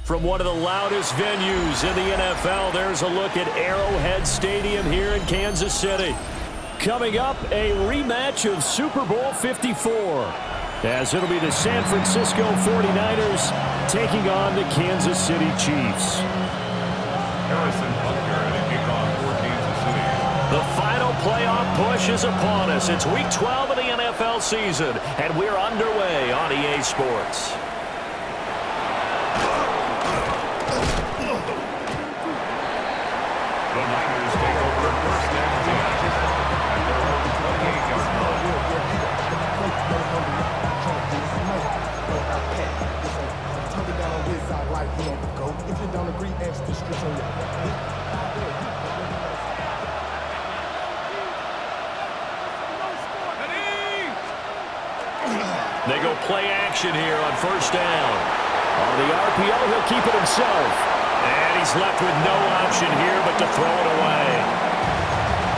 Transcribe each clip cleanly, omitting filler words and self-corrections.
From one of the loudest venues in the NFL, there's a look at Arrowhead Stadium here in Kansas City. Coming up, a rematch of Super Bowl 54, as it'll be the San Francisco 49ers taking on the Kansas City Chiefs. The final playoff push is upon us. It's Week 12 of the NFL season, and we're underway on EA Sports. The Niners take over first and 10 at their own 28-yard line. Turn it down on this side right here. Go. If you don't agree, ask the stretch on your. They go play action here on first down. On the RPO, he'll keep it himself. And he's left with no option here but to throw it away.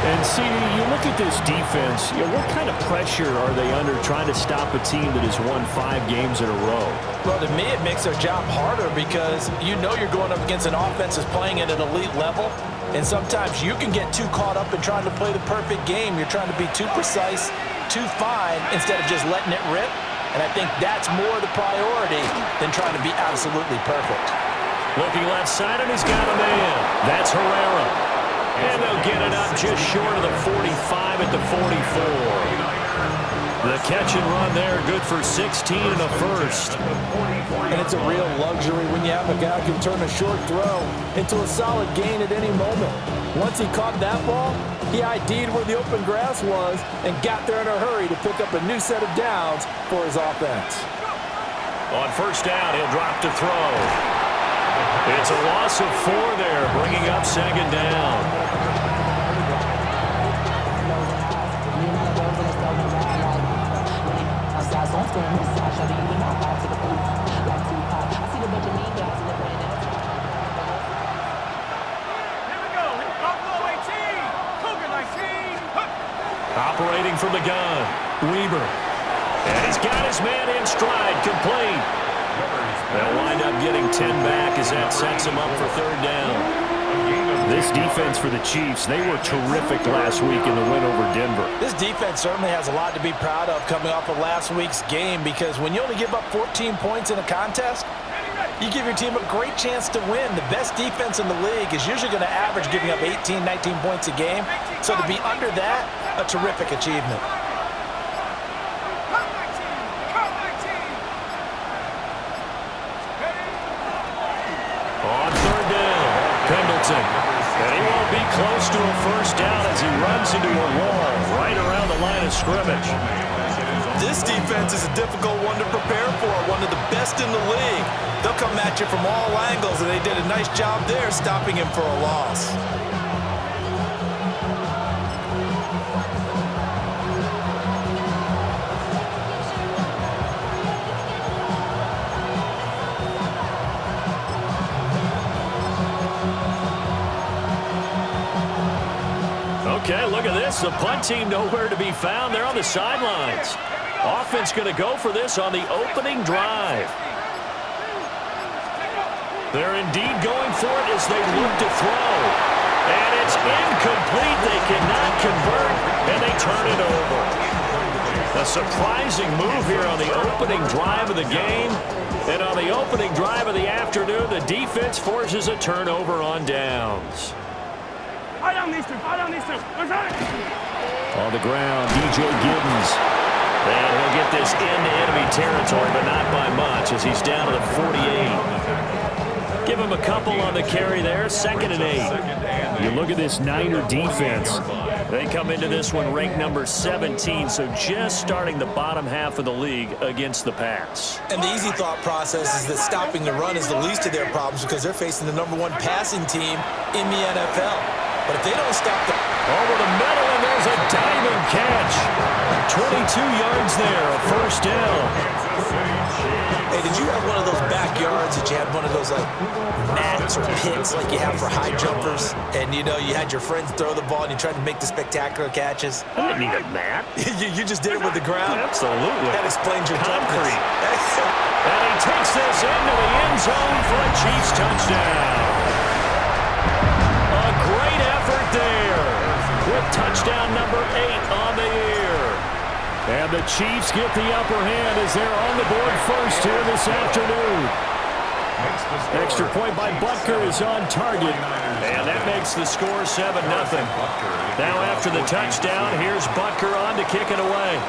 And see, you look at this defense, what kind of pressure are they under trying to stop a team that has won 5 games in a row? Well, to me, it makes their job harder because you know you're going up against an offense that's playing at an elite level. And sometimes you can get too caught up in trying to play the perfect game. You're trying to be too precise, too fine, instead of just letting it rip. And I think that's more the priority than trying to be absolutely perfect. Looking left side, and he's got a man. That's Herrera. And they'll get it up just short of the 45 at the 44. The catch and run there, good for 16 and a first. And it's a real luxury when you have a guy who can turn a short throw into a solid gain at any moment. Once he caught that ball, he ID'd where the open grass was and got there in a hurry to pick up a new set of downs for his offense. On first down, he'll drop to throw. It's a loss of 4 there, bringing up second down. Operating from the gun, Weber. And he's got his man in stride, complete. They'll wind up getting 10 back as that sets him up for third down. This defense for the Chiefs, they were terrific last week in the win over Denver. This defense certainly has a lot to be proud of coming off of last week's game because when you only give up 14 points in a contest, you give your team a great chance to win. The best defense in the league is usually going to average giving up 18, 19 points a game. So to be under that, a terrific achievement. On third down, Pendleton. And he won't be close to a first down as he runs into a wall right around the line of scrimmage. This defense is a difficult one to prepare for, one of the best in the league. They'll come at you from all angles, and they did a nice job there stopping him for a loss. Okay, look at this. The punt team nowhere to be found. They're on the sidelines. Offense going to go for this on the opening drive. They're indeed going for it as they look to throw. And it's incomplete. They cannot convert, and they turn it over. A surprising move here on the opening drive of the game. And on the opening drive of the afternoon, the defense forces a turnover on downs. On the ground, DJ Giddens. And he'll get this into enemy territory, but not by much as he's down to the 48. Give him a couple on the carry there, 2nd and 8. You look at this Niner defense. They come into this one ranked number 17, so just starting the bottom half of the league against the pass. And the easy thought process is that stopping the run is the least of their problems because they're facing the #1 passing team in the NFL. But if they don't stop the... Over the middle, and there's a diving catch. 22 yards there, a first down. Hey, did you have one of those backyards that you had one of those like mats or pits like you have for high jumpers? And you know, you had your friends throw the ball and you tried to make the spectacular catches? I didn't need a mat. you just did it with the ground? Absolutely. That explains your concrete. toughness. And he takes this into the end zone for a Chiefs touchdown. A great effort there with touchdown number 8 on the year. And the Chiefs get the upper hand as they're on the board first here this afternoon. Extra point by Butker is on target. And that makes the score 7-0. Now after the touchdown, here's Butker on to kick it away.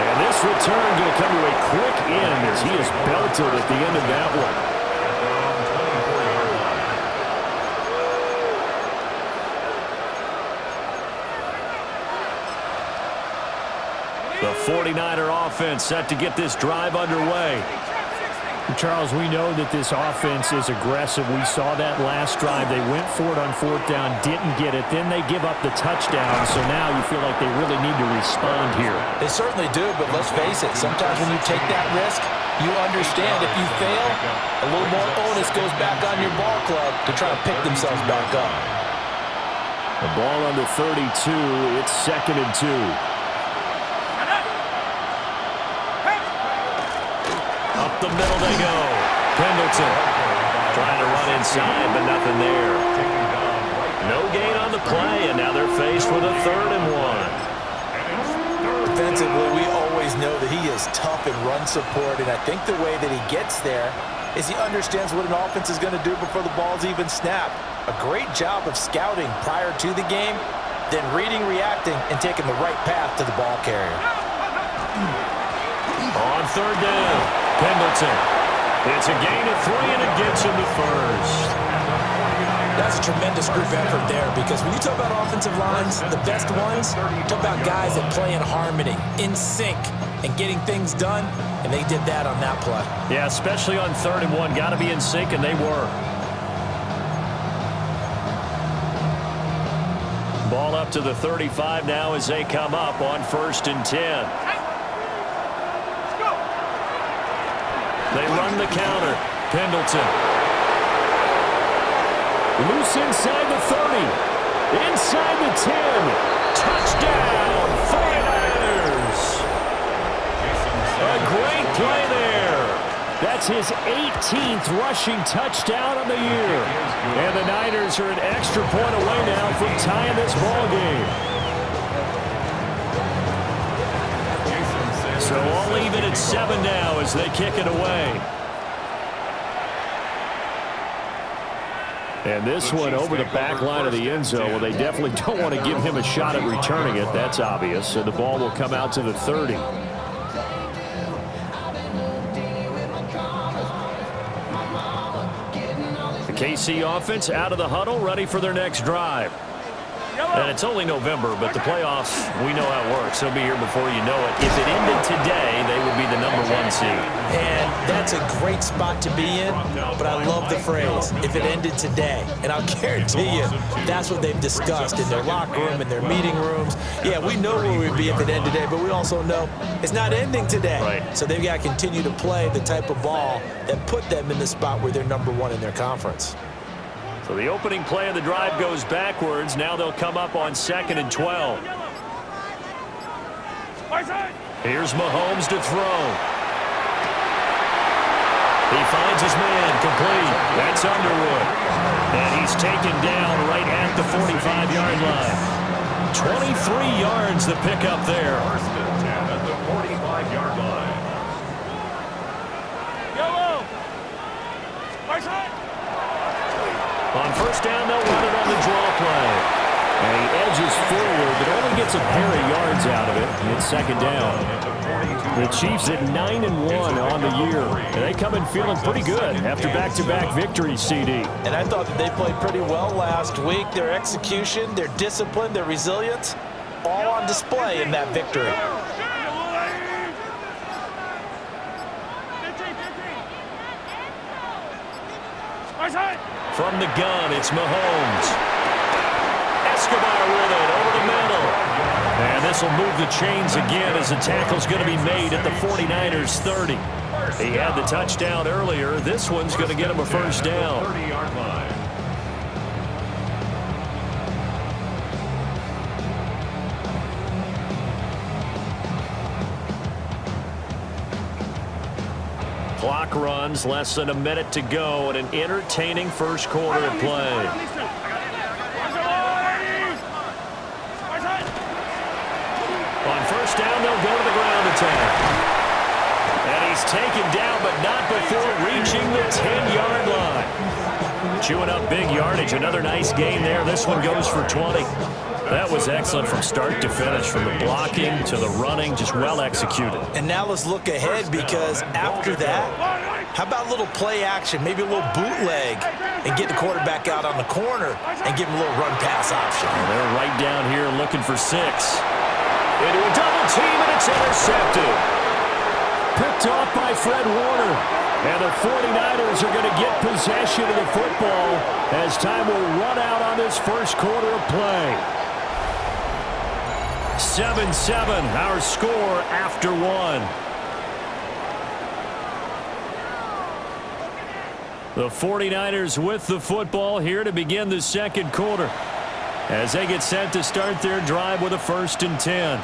And this return going to come to a quick end as he is belted at the end of that one. The 49er offense set to get this drive underway. Charles, we know that this offense is aggressive. We saw that last drive. They went for it on 4th down, didn't get it. Then they give up the touchdown. So now you feel like they really need to respond here. They certainly do, but let's face it. Sometimes when you take that risk, you understand if you fail, a little more onus goes back on your ball club to try to pick themselves back up. The ball under 32. It's 2nd and 2. Up the middle they go. Pendleton trying to run inside, but nothing there. No gain on the play, and now they're faced with a 3rd and 1. Defensively, we always know that he is tough in run support, and I think the way that he gets there is he understands what an offense is going to do before the ball's even snapped. A great job of scouting prior to the game, then reading, reacting, and taking the right path to the ball carrier. On 3rd down, Pendleton. It's a gain of 3, and it gets him to first. That's a tremendous group effort there, because when you talk about offensive lines, the best ones, you talk about guys that play in harmony, in sync, and getting things done, and they did that on that play. Yeah, especially on 3rd and 1. Got to be in sync, and they were. Ball up to the 35 now as they come up on 1st and 10. They run the counter. Pendleton. Loose inside the 30. Inside the 10. Touchdown, 49ers. A great play there. That's his 18th rushing touchdown of the year. And the Niners are an extra point away now from tying this ball game. So all even at 7 now as they kick it away. And this one over the back line of the end zone. Well, they definitely don't want to give him a shot at returning it. That's obvious. So the ball will come out to the 30. The KC offense out of the huddle, ready for their next drive. And it's only November, but the playoffs, we know how it works. They'll be here before you know it. If it ended today, they would be the #1 seed. And that's a great spot to be in, but I love the phrase, if it ended today. And I'll guarantee you, that's what they've discussed in their locker room, in their meeting rooms. Yeah, we know where we'd be if it ended today, but we also know it's not ending today. Right. So they've got to continue to play the type of ball that put them in the spot where they're #1 in their conference. So the opening play of the drive goes backwards. Now they'll come up on 2nd and 12. Here's Mahomes to throw. He finds his man complete. That's Underwood. And he's taken down right at the 45-yard line. 23 yards the pickup there. 1st and 10 at the 45-yard line. On 1st down, they'll run it on the draw play. And he edges forward, but only gets a pair of yards out of it. It's 2nd down. The Chiefs at 9-1 on the year. And they come in feeling pretty good after back-to-back victories, CD. And I thought that they played pretty well last week. Their execution, their discipline, their resilience, all on display in that victory. From the gun, it's Mahomes. Escobar with it over the middle. And this will move the chains again as the tackle's going to be made at the 49ers 30. He had the touchdown earlier. This one's going to get him a first down. 30-yard line. Clock runs, less than a minute to go, and an entertaining first quarter of play. On first down, they'll go to the ground attack. And he's taken down, but not before reaching the 10-yard line. Chewing up big yardage. Another nice gain there. This one goes for 20. That was excellent from start to finish, from the blocking to the running, just well executed. And now let's look ahead, because after that, how about a little play action, maybe a little bootleg, and get the quarterback out on the corner and give him a little run-pass option. And they're right down here looking for 6. Into a double team, and it's intercepted. Picked off by Fred Warner. And the 49ers are going to get possession of the football as time will run out on this first quarter of play. 7-7, our score after 1. The 49ers with the football here to begin the second quarter as they get set to start their drive with a 1st and 10.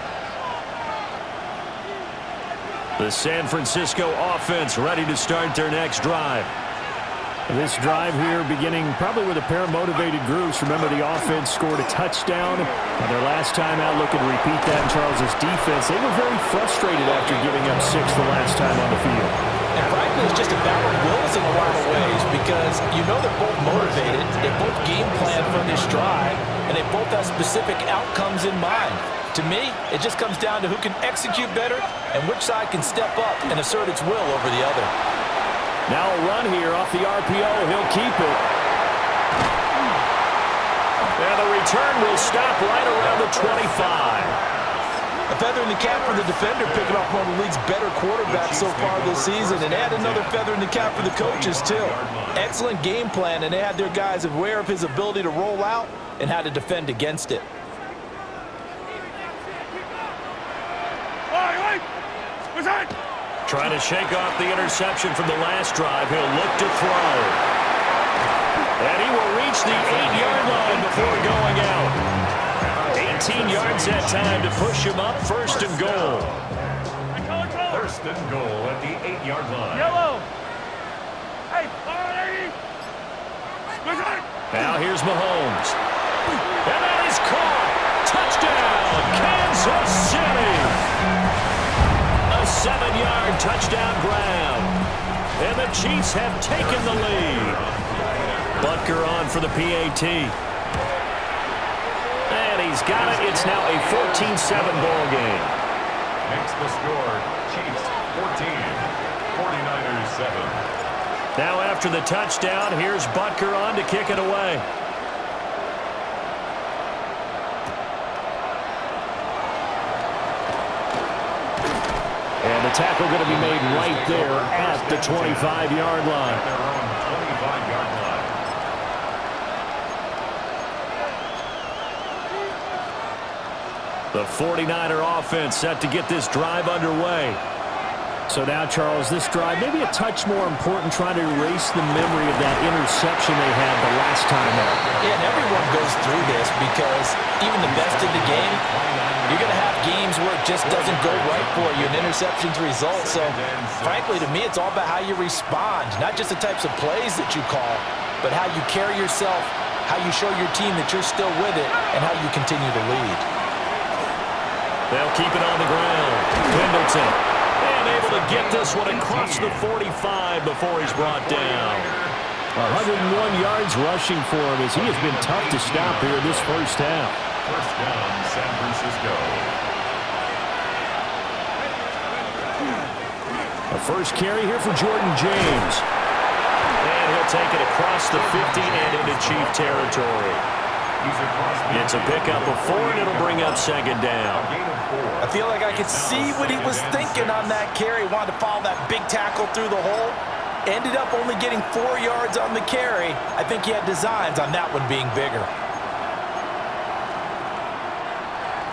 The San Francisco offense ready to start their next drive. This drive here beginning probably with a pair of motivated groups. Remember, the offense scored a touchdown on their last time out, looking to repeat that in Charles's defense. They were very frustrated after giving up 6 the last time on the field. And frankly, it's just a battle of wills in a lot of ways, because you know they're both motivated, they both game plan for this drive, and they both have specific outcomes in mind. To me, it just comes down to who can execute better and which side can step up and assert its will over the other. Now a run here off the RPO. He'll keep it. And the return will stop right around the 25. A feather in the cap for the defender, picking off one of the league's better quarterbacks so far this season, and add another feather in the cap for the coaches too. Excellent game plan, and they had their guys aware of his ability to roll out and how to defend against it. Trying to shake off the interception from the last drive. He'll look to throw. And he will reach the 8-yard line before going out. 18 yards that time to push him up. 1st and goal. 1st and goal at the 8-yard line. Yellow. Now here's Mahomes. And that is caught. Touchdown, Kansas City. A 7-yard touchdown grab. And the Chiefs have taken the lead. Butker on for the PAT. And he's got it. It's now a 14-7 ball game. Makes the score Chiefs 14, 49ers 7. Now after the touchdown, here's Butker on to kick it away. And the tackle going to be made right there at the 25-yard line. Their own 25-yard line. The 49er offense set to get this drive underway. So now, Charles, this drive maybe a touch more important, trying to erase the memory of that interception they had the last time out. Yeah, and everyone goes through this, because even the best in the game, you're going to have games where it just doesn't go right for you, and interceptions result. So, frankly, to me, it's all about how you respond, not just the types of plays that you call, but how you carry yourself, how you show your team that you're still with it, and how you continue to lead. They'll keep it on the ground. Pendleton. And able to get this one across the 45 before he's brought down. 101 yards rushing for him, as he has been tough to stop here this first half. 1st down, San Francisco. A first carry here for Jordan James. And he'll take it across the 50 and into Chief territory. It's a pickup of 4, and it'll bring up 2nd down. I feel like I could see what he was thinking on that carry. Wanted to follow that big tackle through the hole. Ended up only getting 4 yards on the carry. I think he had designs on that one being bigger.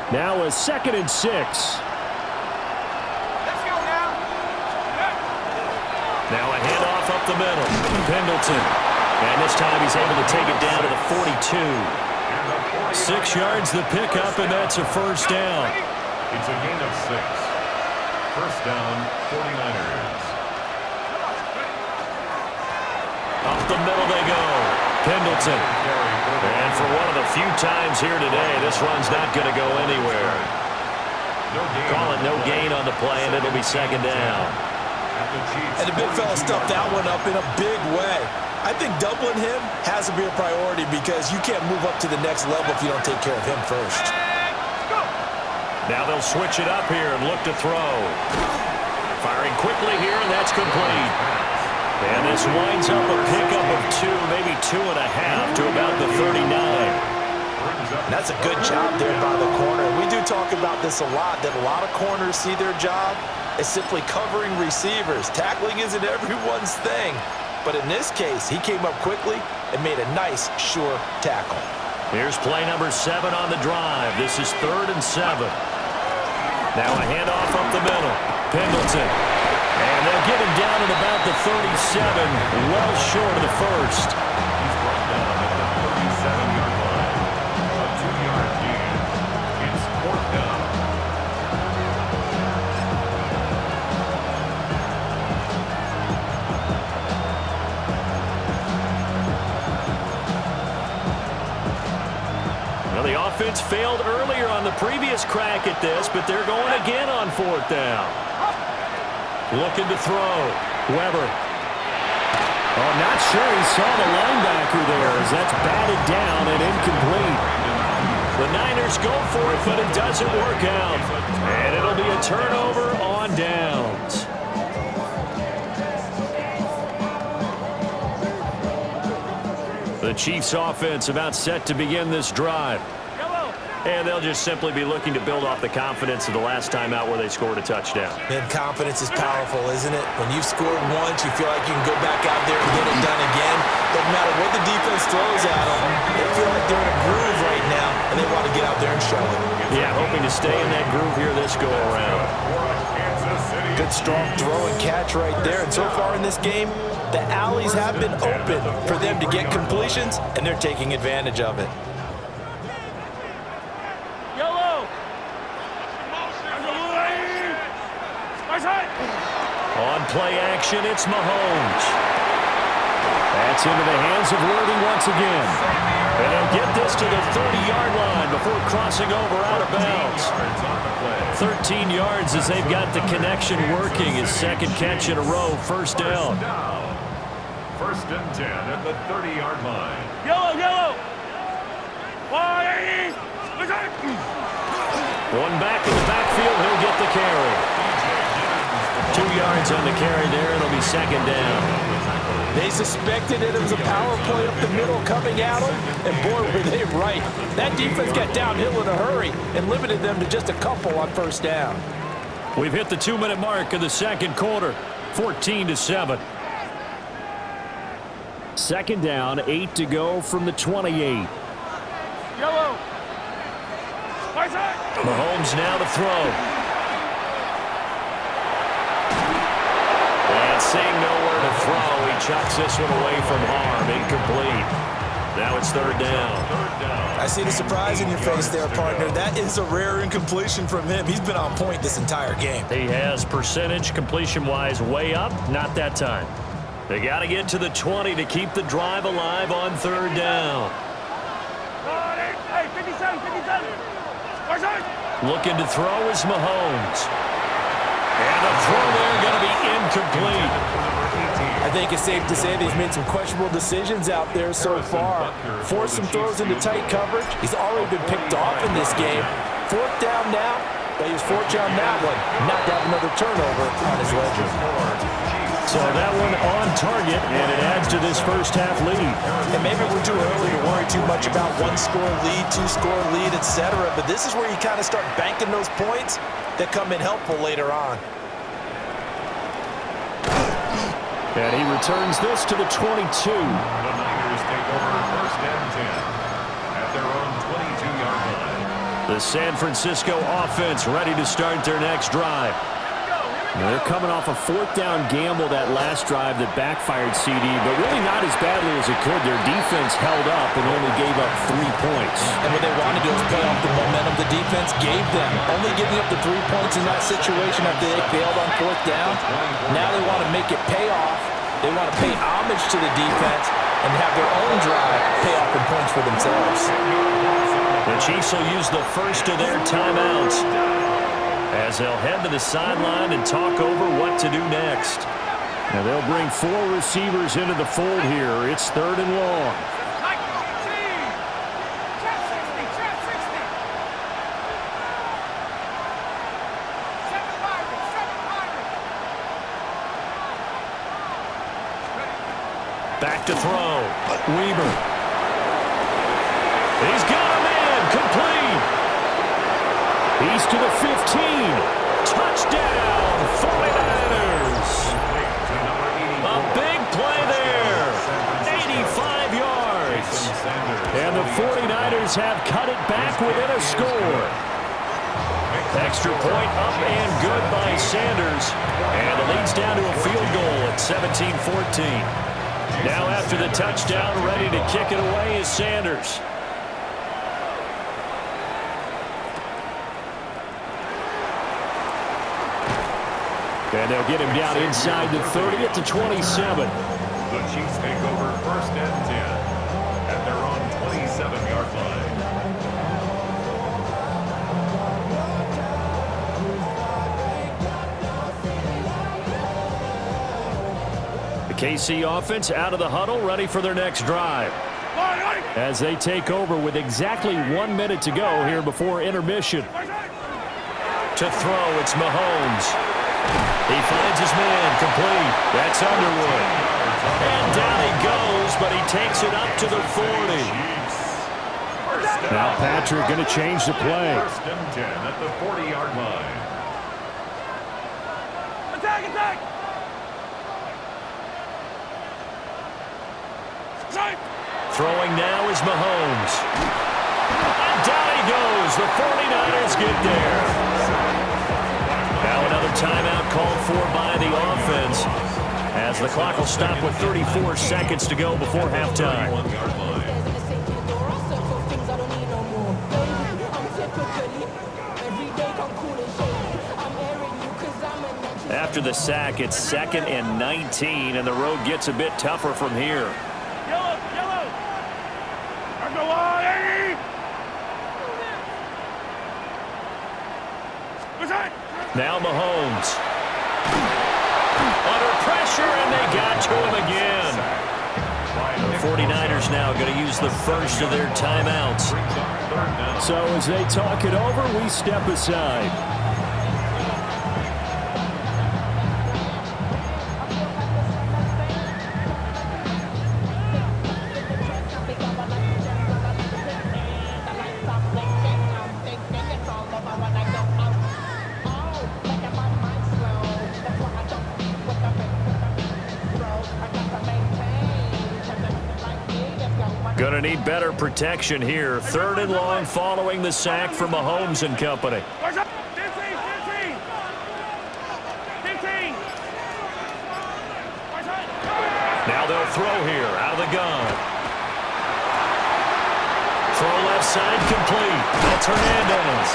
Now a 2nd and 6. Now a handoff up the middle. Pendleton. And this time he's able to take it down to the 42. 6 yards the pickup, and that's a first down. It's a gain of 6. First down, 49ers. Up the middle they go. Pendleton. And for one of the few times here today, this run's not going to go anywhere. Call it no gain on the play, and it'll be 2nd down. And the big fella stuffed that one up in a big way. I think doubling him has to be a priority because you can't move up to the next level if you don't take care of him first. Now they'll switch it up here and look to throw. Firing quickly here, and that's complete. And this winds up a pickup of 2, maybe 2.5 to about the 39. And that's a good job there by the corner. We do talk about this a lot, that a lot of corners see their job as simply covering receivers. Tackling isn't everyone's thing. But in this case, he came up quickly and made a nice, sure tackle. Here's play number 7 on the drive. This is 3rd and 7. Now a handoff up the middle. Pendleton. And they'll get him down at about the 37, well short of the first. He's brought down at the 37-yard line. A 2-yard gain. It's 4th down. Well, the offense failed earlier on the previous crack at this, but they're going again on 4th down. Looking to throw. Weber. Oh, not sure he saw the linebacker there as that's batted down and incomplete. The Niners go for it, but it doesn't work out. And it'll be a turnover on downs. The Chiefs offense about set to begin this drive. And they'll just simply be looking to build off the confidence of the last time out where they scored a touchdown. And confidence is powerful, isn't it? When you've scored once, you feel like you can go back out there and get it done again. Doesn't matter what the defense throws at them. They feel like they're in a groove right now, and they want to get out there and show it. Yeah, hoping to stay in that groove here this go-around. Good, strong throw and catch right there. And so far in this game, the alleys have been open for them to get completions, and they're taking advantage of it. On play action, it's Mahomes. That's into the hands of Worthy once again. And they'll get this to the 30-yard line before crossing over out of bounds. 13 yards as they've got the connection working. His 2nd catch in a row, first down. 1st and 10 at the 30-yard line. Yellow. One back in the backfield, he'll get the carry. 2 yards on the carry there, it'll be 2nd down. They suspected it was a power play up the middle coming at them, and boy, were they right. That defense got downhill in a hurry and limited them to just a couple on 1st down. We've hit the 2-minute mark of the 2nd quarter, 14-7. 2nd down, 8 to go from the 28. Mahomes now to throw. And seeing nowhere to throw, he chucks this one away from harm. Incomplete. Now it's 3rd down. I see the surprise in your face there, partner. That is a rare incompletion from him. He's been on point this entire game. He has percentage completion-wise way up. Not that time. They got to get to the 20 to keep the drive alive on 3rd down. Looking to throw is Mahomes. And the throw there going to be incomplete. I think it's safe to say that he's made some questionable decisions out there so far. Forced some throws into tight coverage. He's already been picked off in this game. 4th down now. But he was fortunate on that one not to have another turnover on his ledger. So that one on target, and it adds to this first half lead. And maybe we're too early to worry too much about 1-score lead, 2-score lead, etc. But this is where you kind of start banking those points that come in helpful later on. And he returns this to the 22. The Niners take over 1st and 10 at their own 22-yard line. The San Francisco offense ready to start their next drive. They're coming off a fourth down gamble that last drive that backfired CD, but really not as badly as it could. Their defense held up and only gave up 3 points. And what they wanted to do is play off the momentum the defense gave them. Only giving up the 3 points in that situation after they failed on fourth down. Now they want to make it pay off. They want to pay homage to the defense and have their own drive pay off in points for themselves. The Chiefs will use the first of their timeouts as they'll head to the sideline and talk over what to do next. Now they'll bring 4 receivers into the fold here. It's 3rd and long. Back to throw. Weaver. He's got a man. Complete. He's to the 15. Touchdown, 49ers. A big play there. 85 yards. And the 49ers have cut it back within a score. Extra point up and good by Sanders. And the lead's down to a field goal at 17-14. Now after the touchdown, ready to kick it away is Sanders. And they'll get him down inside the 30 at the 27. The Chiefs take over 1st and 10 at their own 27-yard line. The KC offense out of the huddle, ready for their next drive. As they take over with exactly 1 minute to go here before intermission. To throw, it's Mahomes. He finds his man, complete. That's Underwood. And down he goes, but he takes it up to the 40. Now Patrick going to change the play. 1st and 10 at the 40-yard line. Attack! Throwing now is Mahomes. And down he goes. The 49ers get there. Now another timeout called for by the offense as the clock will stop with 34 seconds to go before halftime. After the sack, it's 2nd and 19, and the road gets a bit tougher from here. Now Mahomes. Under pressure, and they got to him again. The 49ers now going to use the first of their timeouts. So as they talk it over, we step aside. Gonna need better protection here. 3rd and long following the sack from Mahomes and company. Now they'll throw here out of the gun. Throw left side complete. That's Hernandez.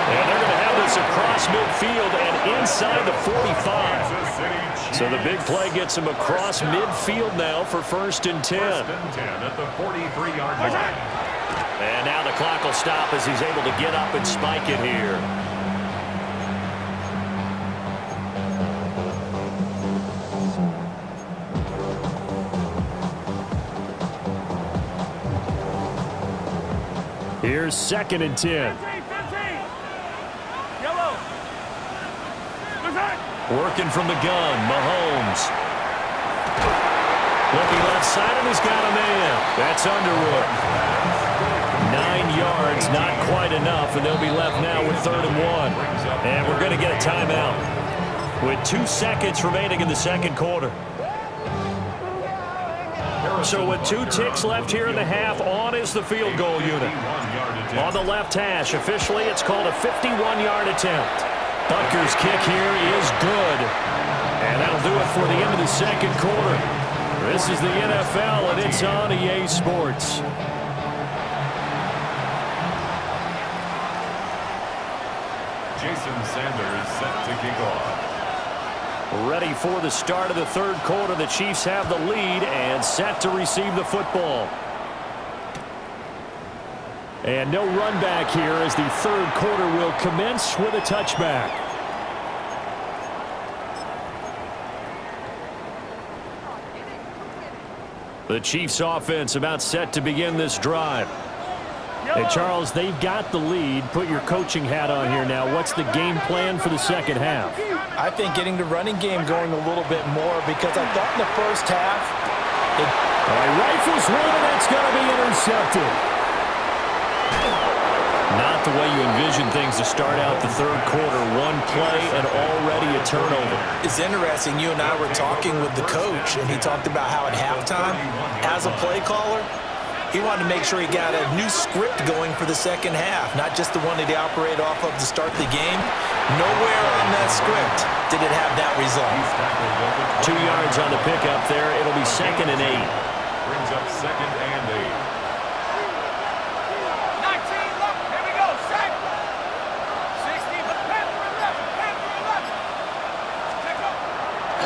And they're going to have this across midfield and inside the 45. So the big play gets him across midfield now for 1st and 10. 1st and 10 at the 43-yard line. And now the clock will stop as he's able to get up and spike it here. Here's 2nd and 10. Working from the gun, Mahomes. Looking left side, and he's got a man. That's Underwood. 9 yards, not quite enough, and they'll be left now with 3rd and 1. And we're going to get a timeout with 2 seconds remaining in the 2nd quarter. So with 2 ticks left here in the half, on is the field goal unit. On the left hash, officially it's called a 51-yard attempt. Butker's kick here is good. And that'll do it for the end of the second quarter. This is the NFL, and it's on EA Sports. Jason Sanders set to kick off. Ready for the start of the third quarter. The Chiefs have the lead and set to receive the football. And no run back here as the third quarter will commence with a touchback. The Chiefs offense about set to begin this drive. Hey, Charles, they've got the lead. Put your coaching hat on here now. What's the game plan for the second half? I think getting the running game going a little bit more, because I thought in the first half. All right, rifles one, and that's going to be intercepted. Not the way you envision things to start out the third quarter. One play and already a turnover. It's interesting. You and I were talking with the coach, and he talked about how at halftime, as a play caller, he wanted to make sure he got a new script going for the second half, not just the one that he operated off of to start the game. Nowhere on that script did it have that result. 2 yards on the pickup there. It'll be 2nd and 8. Brings up 2nd and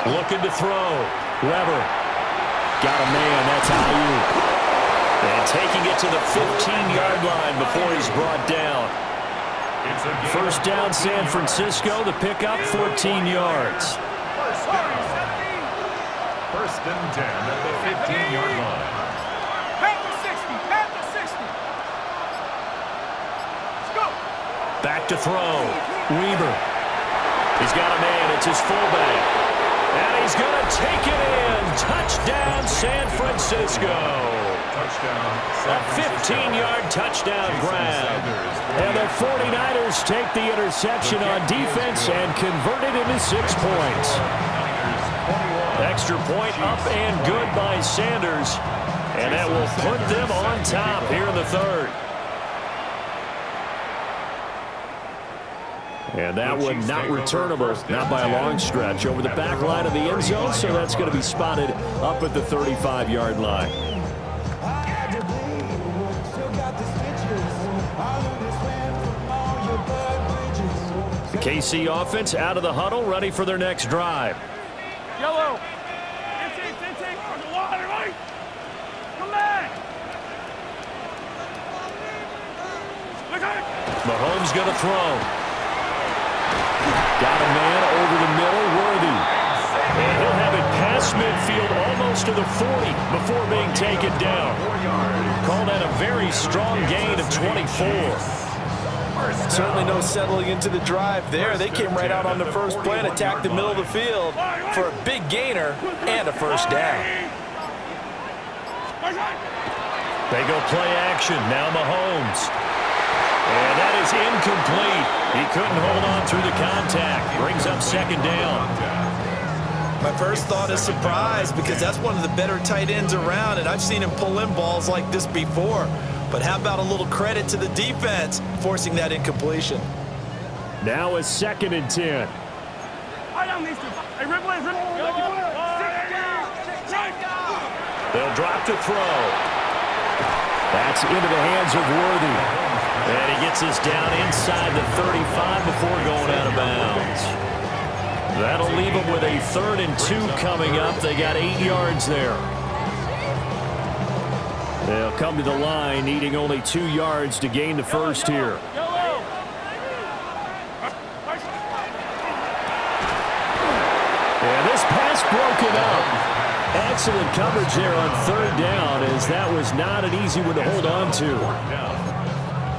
8. Looking to throw. Weber. Got a man. That's Ayuk. And taking it to the 15-yard line before he's brought down. First down, San Francisco. The pickup, 14 yards. First and 10 at the 15-yard line. Back to throw. Weber. He's got a man. It's his fullback. And he's going to take it in. Touchdown, San Francisco. A 15-yard touchdown grab. And the 49ers take the interception on defense and convert it into 6 points. Extra point up and good by Sanders. And that will put them on top here in the third. And that one not returnable, not by a long stretch, over the back line of the end zone, so that's going to be spotted up at the 35-yard line. The KC offense out of the huddle, ready for their next drive. Yellow. Intake. On the water, right? Come back. Mahomes going to throw. Got a man over the middle, Worthy. And he'll have it past midfield almost to the 40 before being taken down. Call that a very strong gain of 24. Certainly no settling into the drive there. They came right out on the first play and attacked the middle of the field for a big gainer and a first down. They go play action. Now Mahomes. And that is incomplete. He couldn't hold on through the contact. Brings up 2nd down. My first thought is surprise, because that's one of the better tight ends around, and I've seen him pull in balls like this before. But how about a little credit to the defense forcing that incompletion? Now it's 2nd and 10. They'll drop to throw. That's into the hands of Worthy. And he gets us down inside the 35 before going out of bounds. That'll leave them with a 3rd and 2 coming up. They got 8 yards there. They'll come to the line, needing only 2 yards to gain the first here. And this pass broken up. Excellent coverage there on 3rd down, as that was not an easy one to hold on to.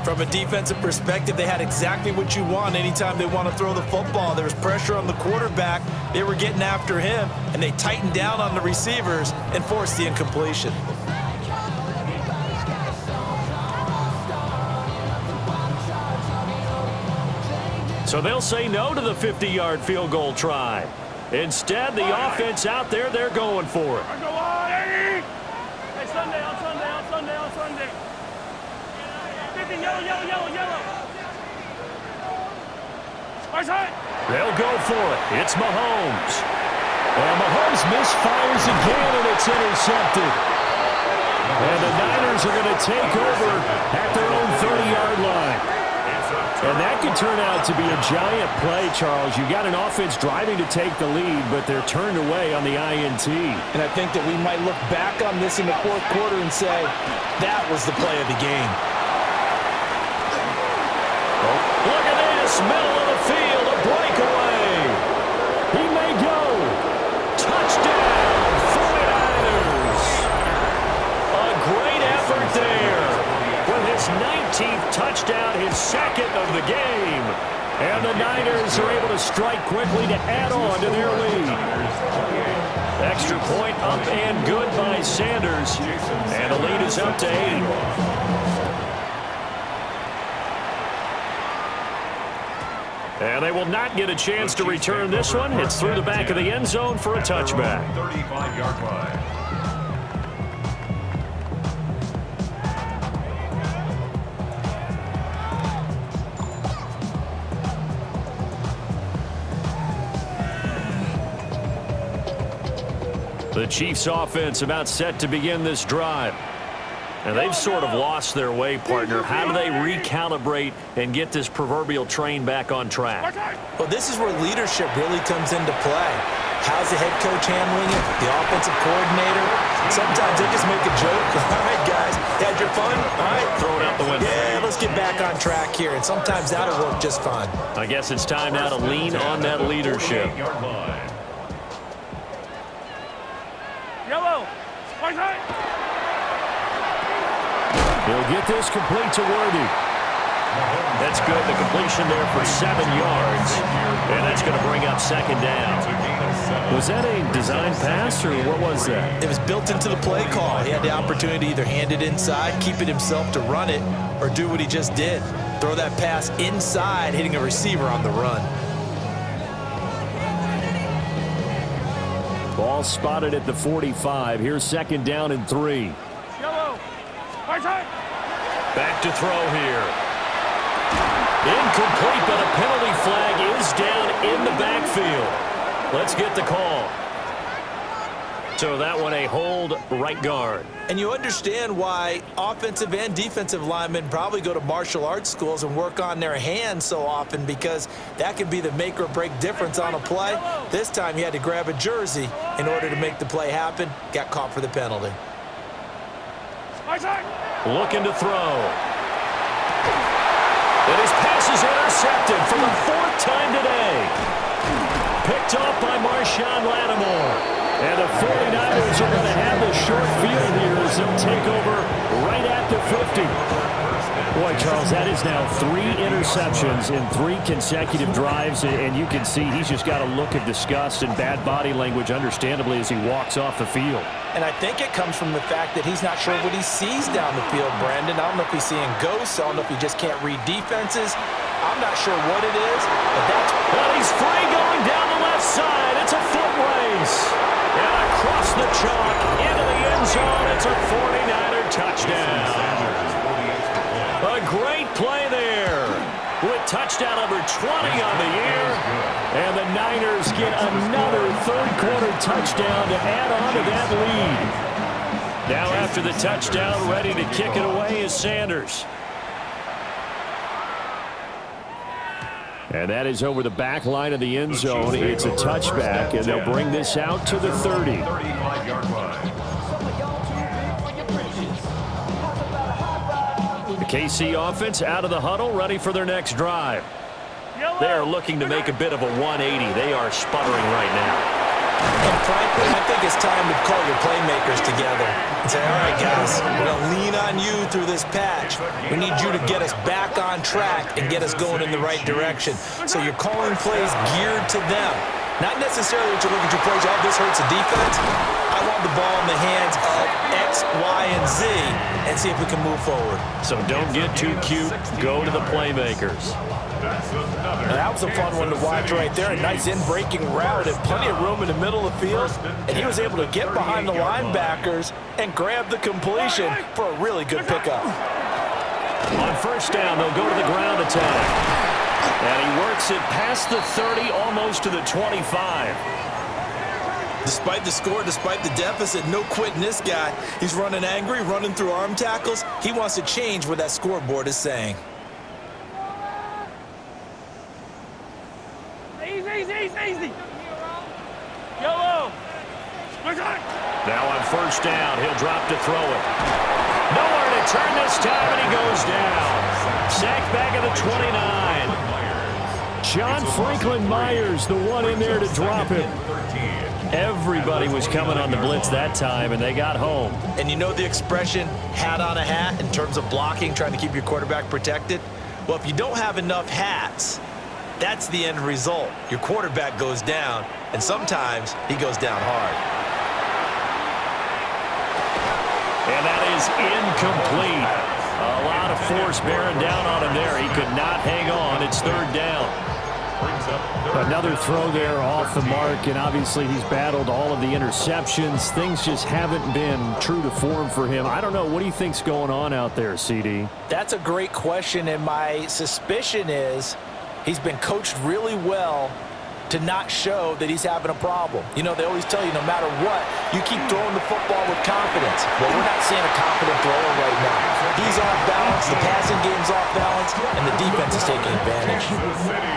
From a defensive perspective, they had exactly what you want anytime they want to throw the football. There was pressure on the quarterback. They were getting after him, and they tightened down on the receivers and forced the incompletion. So they'll say no to the 50-yard field goal try. Instead, the offense out there, they're going for it. Yellow, yellow, yellow, yellow. Right side. They'll go for it. It's Mahomes. And Mahomes misfires again, and it's intercepted. And the Niners are going to take over at their own 30-yard line. And that could turn out to be a giant play, Charles. You've got an offense driving to take the lead, but they're turned away on the INT. And I think that we might look back on this in the fourth quarter and say, that was the play of the game. Look at this, middle of the field, a breakaway. He may go. Touchdown, 49ers. A great effort there. With his 19th touchdown, his second of the game. And the Niners are able to strike quickly to add on to their lead. Extra point up and good by Sanders. And the lead is up to 8. And they will not get a chance to return this one. It's through the back of the end zone for a touchback. 35-yard line. The Chiefs offense about set to begin this drive. And they've sort of lost their way, partner. How do they recalibrate and get this proverbial train back on track? Well, this is where leadership really comes into play. How's the head coach handling it? The offensive coordinator? Sometimes they just make a joke. All right, guys, had your fun? All right, Throw it out the window. yeah, let's get back on track here. And sometimes that'll work just fine. I guess it's time now to lean on that leadership. 48-yard line. Yellow. Right side. He'll get this complete to Worthy. That's good. The completion there for 7 yards. And that's going to bring up second down. Was that a design pass, or what was that? It was built into the play call. He had the opportunity to either hand it inside, keep it himself to run it, or do what he just did. Throw that pass inside, hitting a receiver on the run. Ball spotted at the 45. Here's second down and 3. Yellow. Right side. Back to throw here. Incomplete, but a penalty flag is down in the backfield. Let's get the call. So that one a hold right guard. And you understand why offensive and defensive linemen probably go to martial arts schools and work on their hands so often, because that can be the make or break difference on a play. This time he had to grab a jersey in order to make the play happen. Got caught for the penalty. Right side. Looking to throw. And his pass is intercepted for the 4th time today. Picked off by Marshawn Lattimore. And the 49ers are going to have the short field here as they'll take over right at the 50. Boy, Charles, that is now 3 interceptions in 3 consecutive drives, and you can see he's just got a look of disgust and bad body language, understandably, as he walks off the field. And I think it comes from the fact that he's not sure what he sees down the field, Brandon. I don't know if he's seeing ghosts. I don't know if he just can't read defenses. I'm not sure what it is, but that's... Well, he's free going down the left side. It's a foot race. And across the chalk, into the end zone, it's a 49er touchdown. A great play there with touchdown number 20 on the year. And the Niners get another third-quarter touchdown to add on to that lead. Now after the touchdown, ready to kick it away is Sanders. And that is over the back line of the end zone. It's a touchback, and they'll bring this out to the 30. 35-yard line. The KC offense out of the huddle, ready for their next drive. They are looking to make a bit of a 180. They are sputtering right now. And frankly, I think it's time to call your playmakers together and say, all right, guys, we're going to lean on you through this patch. We need you to get us back on track and get us going in the right direction. So you're calling plays geared to them. Not necessarily that you look at your plays, oh, this hurts the defense. I want the ball in the hands of X, Y, and Z and see if we can move forward. So don't get too cute. Go to the playmakers. And that was a fun one to watch right there. A nice in-breaking route and plenty of room in the middle of the field. And he was able to get behind the linebackers and grab the completion for a really good pickup. On first down, they'll go to the ground attack. And he works it past the 30, almost to the 25. Despite the score, despite the deficit, no quitting this guy. He's running angry, running through arm tackles. He wants to change what that scoreboard is saying. Easy. Yellow. Now on first down, he'll drop to throw it. Nowhere to turn this time, and he goes down. Sacked back at the 29. John Franklin Myers, the one in there to drop him. Everybody was coming on the blitz that time, and they got home. And you know the expression, hat on a hat, in terms of blocking, trying to keep your quarterback protected? Well, if you don't have enough hats, that's the end result. Your quarterback goes down, and sometimes he goes down hard. And that is incomplete. A lot of force bearing down on him there. He could not hang on. It's third down. Another throw there off the mark, and obviously he's battled all of the interceptions. Things just haven't been true to form for him. I don't know. What do you think's going on out there, CD? That's a great question, and my suspicion is he's been coached really well to not show that he's having a problem. You know, they always tell you no matter what, you keep throwing the football with confidence. Well, we're not seeing a confident thrower right now. He's off balance, the passing game's off balance, and the defense is taking advantage.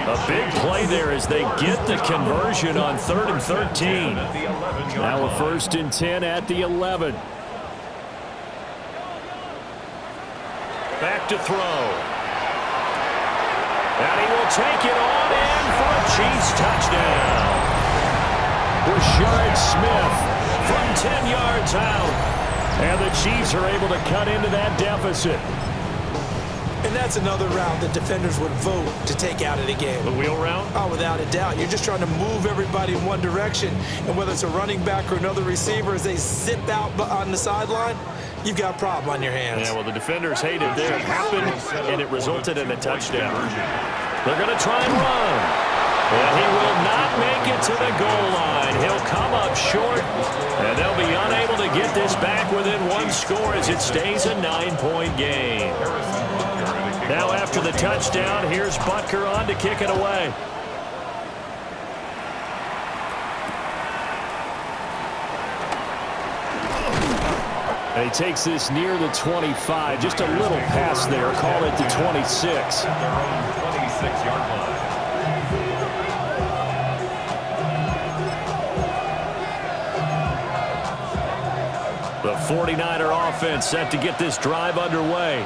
A big play there as they get the conversion on 3rd and 13. Now a 1st and 10 at the 11. Back to throw. And he will take it on in for a Chiefs touchdown. Rashard Smith from 10 yards out. And the Chiefs are able to cut into that deficit. And that's another route that defenders would vote to take out of the game. The wheel route? Oh, without a doubt. You're just trying to move everybody in one direction. And whether it's a running back or another receiver, as they zip out on the sideline, you've got a problem on your hands. Yeah, well, the defenders hated there. It happened, and it resulted in a touchdown. They're going to try and run. And he will not make it to the goal line. He'll come up short, and they'll be unable to get this back within one score as it stays a 9-point game. Now after the touchdown, here's Butker on to kick it away. And he takes this near the 25. Just a little pass there. Call it the 26. Their own 26-yard line. The 49er offense set to get this drive underway.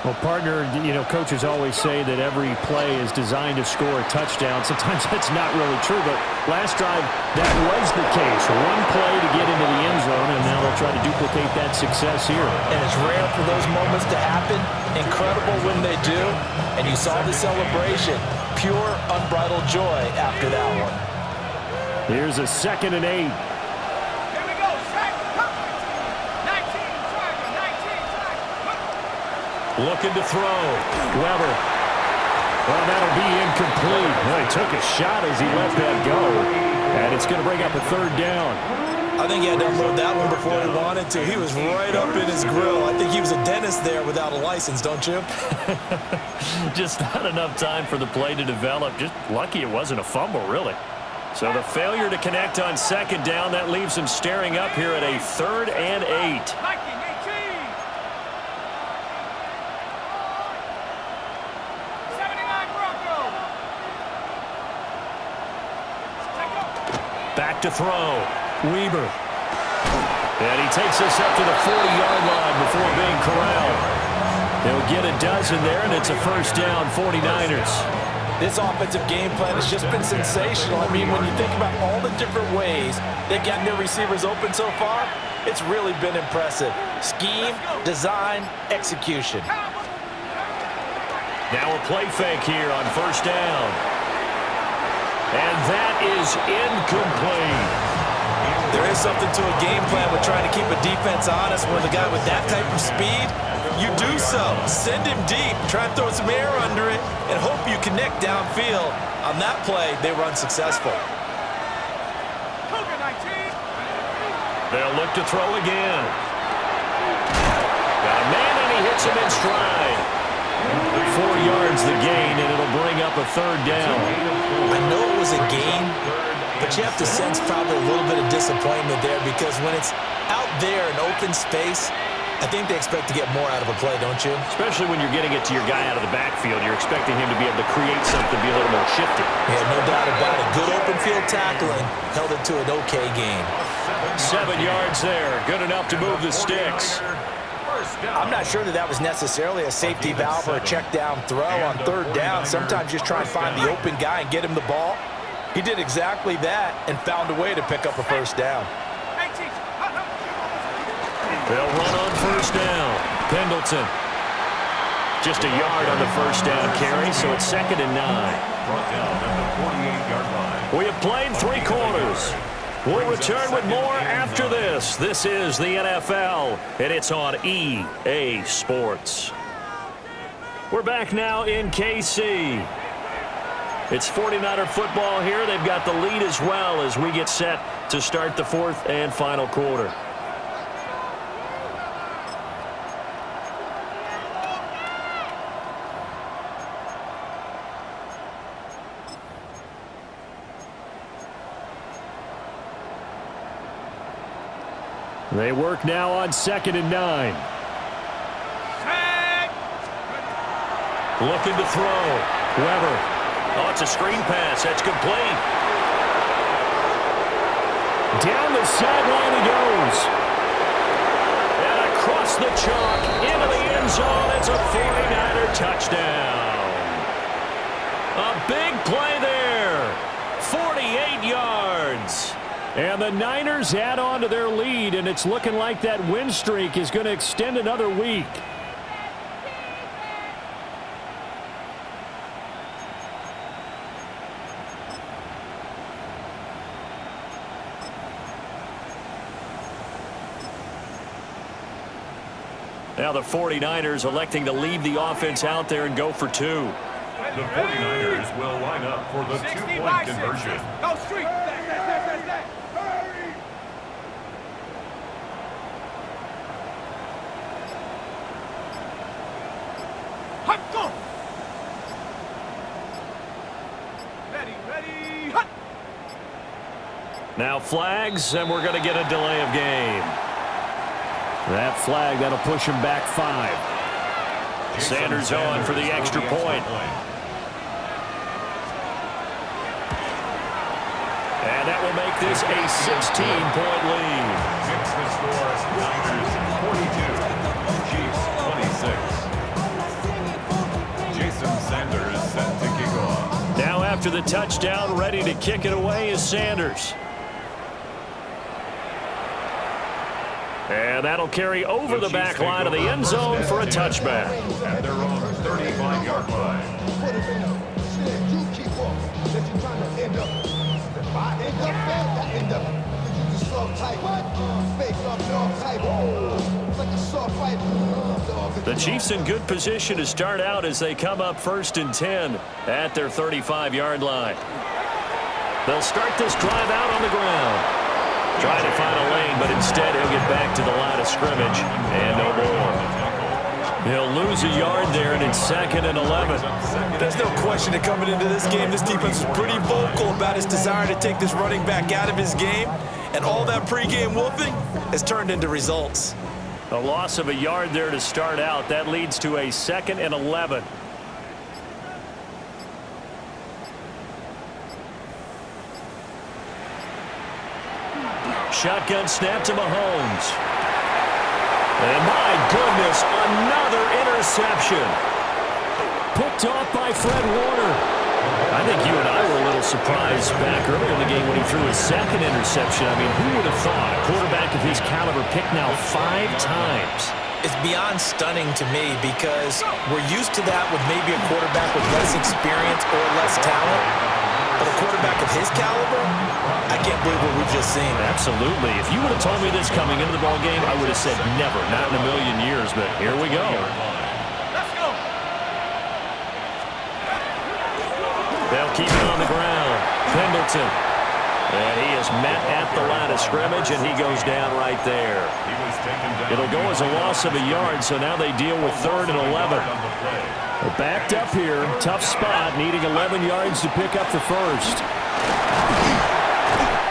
Well, partner, you know, coaches always say that every play is designed to score a touchdown. Sometimes that's not really true, but last drive, that was the case. One play to get into the end zone, and now they'll try to duplicate that success here. And it's rare for those moments to happen. Incredible when they do. And you saw the celebration. Pure, unbridled joy after that one. Here's a 2nd and 8. Looking to throw. Weber. Well, that'll be incomplete. Well, he took a shot as he let that go. And it's going to bring up a 3rd down. I think he had to unload that one before he wanted to. He was right up in his grill. I think he was a dentist there without a license, don't you? Just not enough time for the play to develop. Just lucky it wasn't a fumble, really. So the failure to connect on 2nd down, that leaves him staring up here at a 3rd and 8. Back to throw. Weber. And he takes us up to the 40-yard line before being corralled. They'll get a dozen there, and it's a 1st down, 49ers. This offensive game plan has just been sensational. I mean, when you think about all the different ways they've gotten their receivers open so far, it's really been impressive. Scheme, design, execution. Now a play fake here on 1st down. And that is incomplete. There is something to a game plan with trying to keep a defense honest. When the guy with that type of speed, you do so. Send him deep, try and throw some air under it, and hope you connect downfield. On that play, they were unsuccessful. They'll look to throw again. Got a man, and he hits him in stride. yards the gain, and it'll bring up a third down. I know it was a gain, but you have to sense probably a little bit of disappointment there because when it's out there in open space, I think they expect to get more out of a play, don't you? Especially when you're getting it to your guy out of the backfield. You're expecting him to be able to create something, be a little more shifty. Yeah, no doubt about it. Good open field tackling. Held it to an okay gain. 7 yards there. Good enough to move the sticks. I'm not sure that was necessarily a safety valve or a check down throw on third down. Sometimes just try and find the open guy and get him the ball. He did exactly that and found a way to pick up a first down. They'll run on first down. Pendleton. Just a yard on the first down carry, so it's 2nd and 9. Brought down at the 48-yard line. We have played 3 quarters. We'll return with more after this. This is the NFL, and it's on EA Sports. We're back now in KC. It's 49er football here. They've got the lead as well as we get set to start the 4th and final quarter. They work now on 2nd and 9. Looking to throw. Weber. Oh, it's a screen pass. That's complete. Down the sideline he goes. And across the chalk into the end zone. It's a 49er touchdown. A big play there. 48 yards. And the Niners add on to their lead, and it's looking like that win streak is going to extend another week. Now the 49ers electing to leave the offense out there and go for 2. The 49ers will line up for the 2-point conversion. Go street. Go. Ready. Hut. Now flags, and we're going to get a delay of game. That flag, that'll push him back 5. Sanders on for the extra point. And that will make this a 16-point lead. Makes the score Niners 42, Chiefs 26. Jason Sanders set to kick off. Now after the touchdown, ready to kick it away is Sanders. And that'll carry over the back line of the end zone for a touchback. At their own 35-yard line. The Chiefs in good position to start out as they come up 1st and 10 at their 35-yard line. They'll start this drive out on the ground. Trying to find a lane, but instead he'll get back to the line of scrimmage and no more. He'll lose a yard there, and it's 2nd and 11. There's no question that coming into this game, this defense is pretty vocal about its desire to take this running back out of his game, and all that pregame wolfing has turned into results. A loss of a yard there to start out. That leads to a 2nd and 11. Shotgun snap to Mahomes. And my goodness, another interception. Picked off by Fred Warner. I think you and I were a little surprised back earlier in the game when he threw his 2nd interception. I mean, who would have thought a quarterback of his caliber picked now 5 times? It's beyond stunning to me because we're used to that with maybe a quarterback with less experience or less talent. But a quarterback of his caliber, I can't believe what we've just seen. Absolutely. If you would have told me this coming into the ball game, I would have said never, not in a million years. But here we go. Let's go. They'll keep it on the ground. Pendleton. And he is met at the line of scrimmage, and he goes down right there. He was taken down. It'll go as a loss of a yard, so now they deal with 3rd and 11. Well, backed up here. Tough spot. Needing 11 yards to pick up the first.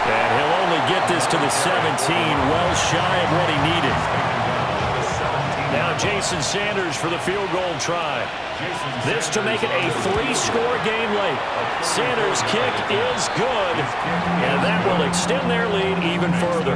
And he'll only get this to the 17, well shy of what he needed. Now Jason Sanders for the field goal try. This to make it a 3-score game late. Sanders' kick is good, and that will extend their lead even further.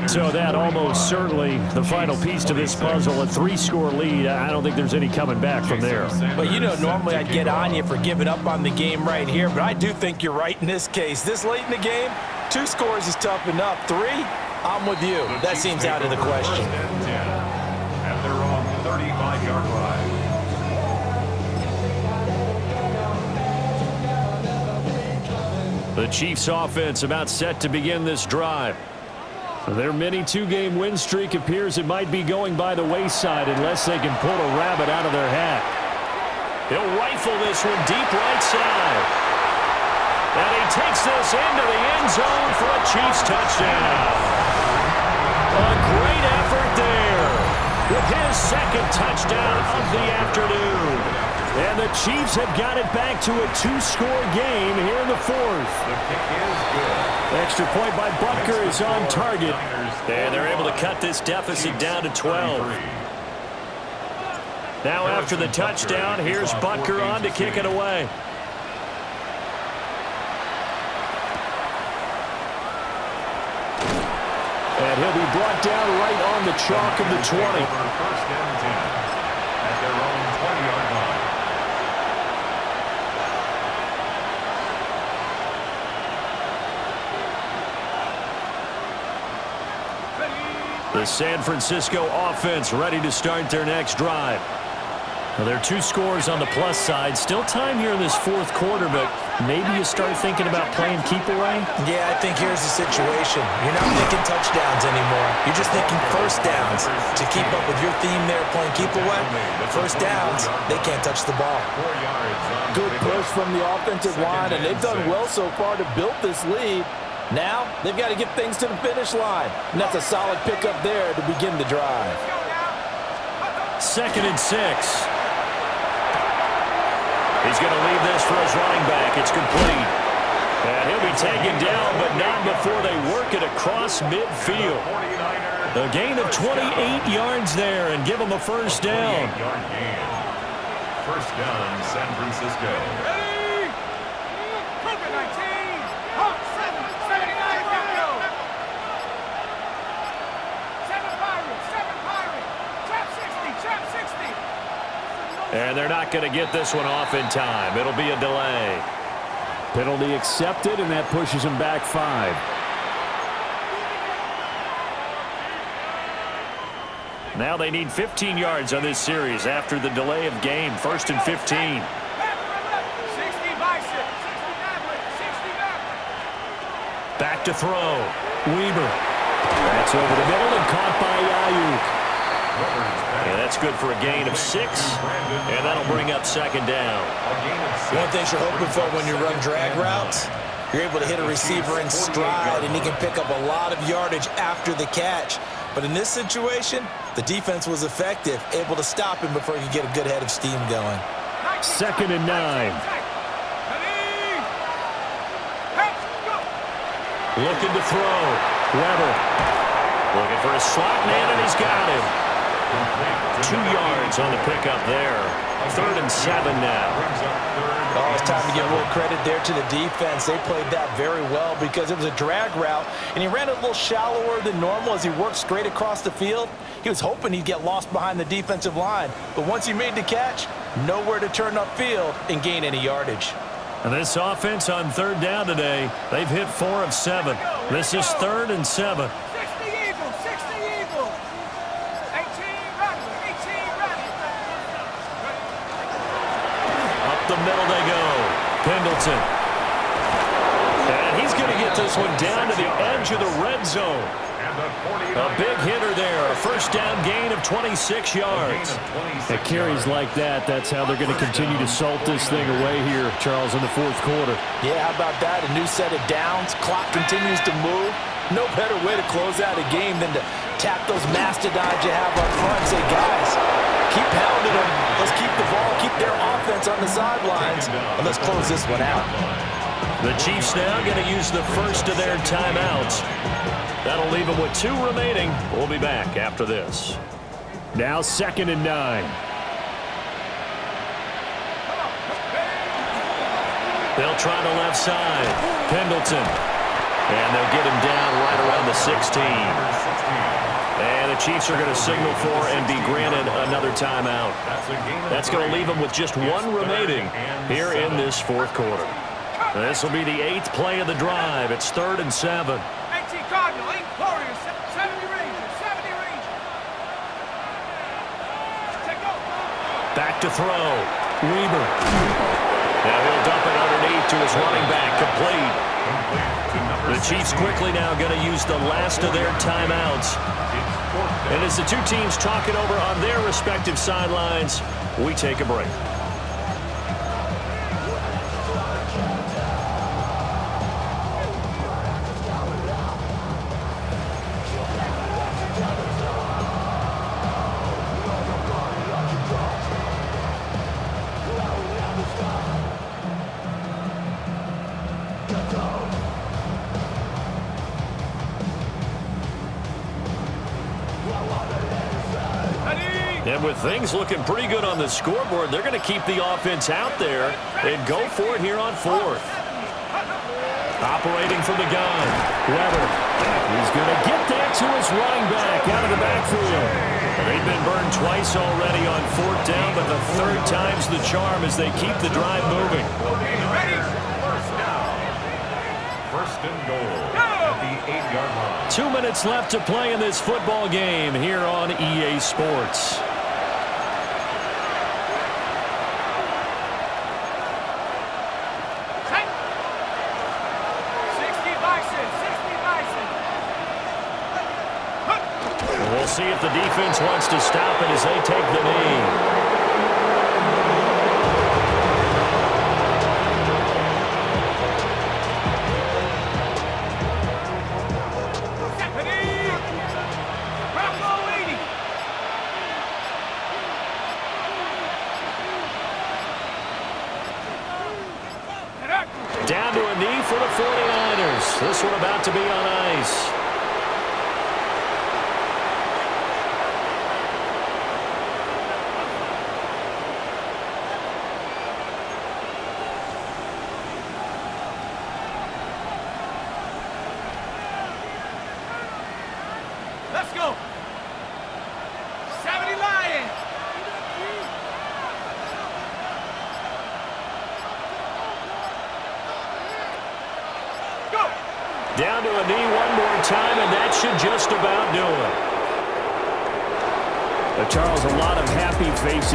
So that almost certainly the final piece to this puzzle, a 3-score lead. I don't think there's any coming back from there. But you know, normally I'd get on you for giving up on the game right here, but I do think you're right in this case. This late in the game, 2 scores is tough enough. 3, I'm with you. That seems out of the question. At their own 35-yard line. The Chiefs offense about set to begin this drive. Their mini 2-game win streak appears it might be going by the wayside unless they can pull a rabbit out of their hat. He'll rifle this one deep right side. And he takes this into the end zone for a Chiefs touchdown. A great effort there with his second touchdown of the afternoon. And the Chiefs have got it back to a 2-score game here in the 4th. The kick is good. Extra point by Butker is on target. And they're able to cut this deficit down to 12. Now after the touchdown, here's Butker on to kick it away. And he'll be brought down right on the chalk of the 20. First and 10 at their own 20-yard line. The San Francisco offense ready to start their next drive. Well, there are 2 scores on the plus side. Still time here in this 4th quarter, but maybe you start thinking about playing keep away? Yeah, I think here's the situation. You're not thinking touchdowns anymore. You're just thinking first downs. To keep up with your theme there playing keep away, first downs, they can't touch the ball. 4 yards on Good push from the offensive line, and they've done well so far to build this lead. Now, they've got to get things to the finish line, and that's a solid pickup there to begin the drive. 2nd and 6. He's going to leave this for his running back. It's complete. And he'll be taken down, but not before they work it across midfield. A gain of 28 yards there and give him a first down. 28-yard gain. First down, San Francisco. Ready? COVID-19. Hawk 7, 79 Romeo. 7 Pirates, 7 Pirates. Trap 60, trap 60. And they're not going to get this one off in time. It'll be a delay. Penalty accepted, and that pushes him back 5. Now they need 15 yards on this series after the delay of game. 1st and 15. 60 bicep, 60 tablet, 60 tablet. Back to throw. Weaver. That's over the middle and caught by Ayuk. And that's good for a gain of 6. And that'll bring up 2nd down. One thing you're hoping for when you run drag routes, you're able to hit a receiver in stride, and he can pick up a lot of yardage after the catch. But in this situation, the defense was effective, able to stop him before he could get a good head of steam going. 2nd and 9. Looking to throw. Weber. Looking for a slot man, and he's got him. 2 yards on the pickup there. 3rd and 7 now. Oh, it's time to give a little credit there to the defense. They played that very well because it was a drag route, and he ran it a little shallower than normal as he worked straight across the field. He was hoping he'd get lost behind the defensive line, but once he made the catch, nowhere to turn upfield and gain any yardage. And this offense on 3rd down today, they've hit 4 of 7. This is 3rd and 7. 60 Eagles, 60 Eagles. 18 ready, 18 ready. Up the middle they go. Pendleton. And he's going to get this one down to the edge of the red zone. A big hitter there. A first down gain of 26 yards. At carries like that, that's how they're going to continue to salt this thing away here, Charles, in the 4th quarter. Yeah, how about that? A new set of downs. Clock continues to move. No better way to close out a game than to tap those mastodons you have up front and say, guys, keep pounding them. Let's keep the ball, keep defense on the sidelines, and let's close this one out. The Chiefs now going to use the first of their timeouts. That'll leave them with 2 remaining. We'll be back after this. Now 2nd and 9. They'll try the left side. Pendleton. And they'll get him down right around the 16. And the Chiefs are going to signal for and be granted another timeout. That's going to leave them with just 1 remaining here in this 4th quarter. This will be the 8th play of the drive. It's 3rd and 7. 18 Cardinal, 8 Warriors, 70 Rangers, 70 Rangers. Take go. Back to throw. Weaver. Now he'll dump it underneath to his running back, complete. The Chiefs quickly now going to use the last of their timeouts. And as the 2 teams talk it over on their respective sidelines, we take a break. And with things looking pretty good on the scoreboard, they're going to keep the offense out there and go for it here on 4th. Operating from the gun, Weber. He's going to get that to his running back out of the backfield. They've been burned twice already on 4th down, but the 3rd time's the charm as they keep the drive moving. First and goal at the 8-yard line. 2 minutes left to play in this football game here on EA Sports. We'll see if the defense wants to stop it as they take the knee. Down to a knee for the 49ers. This one about to be on ice. Let's go. 70 Lions. Go. Down to a knee one more time, and that should just about do it. Charles, a lot of happy faces.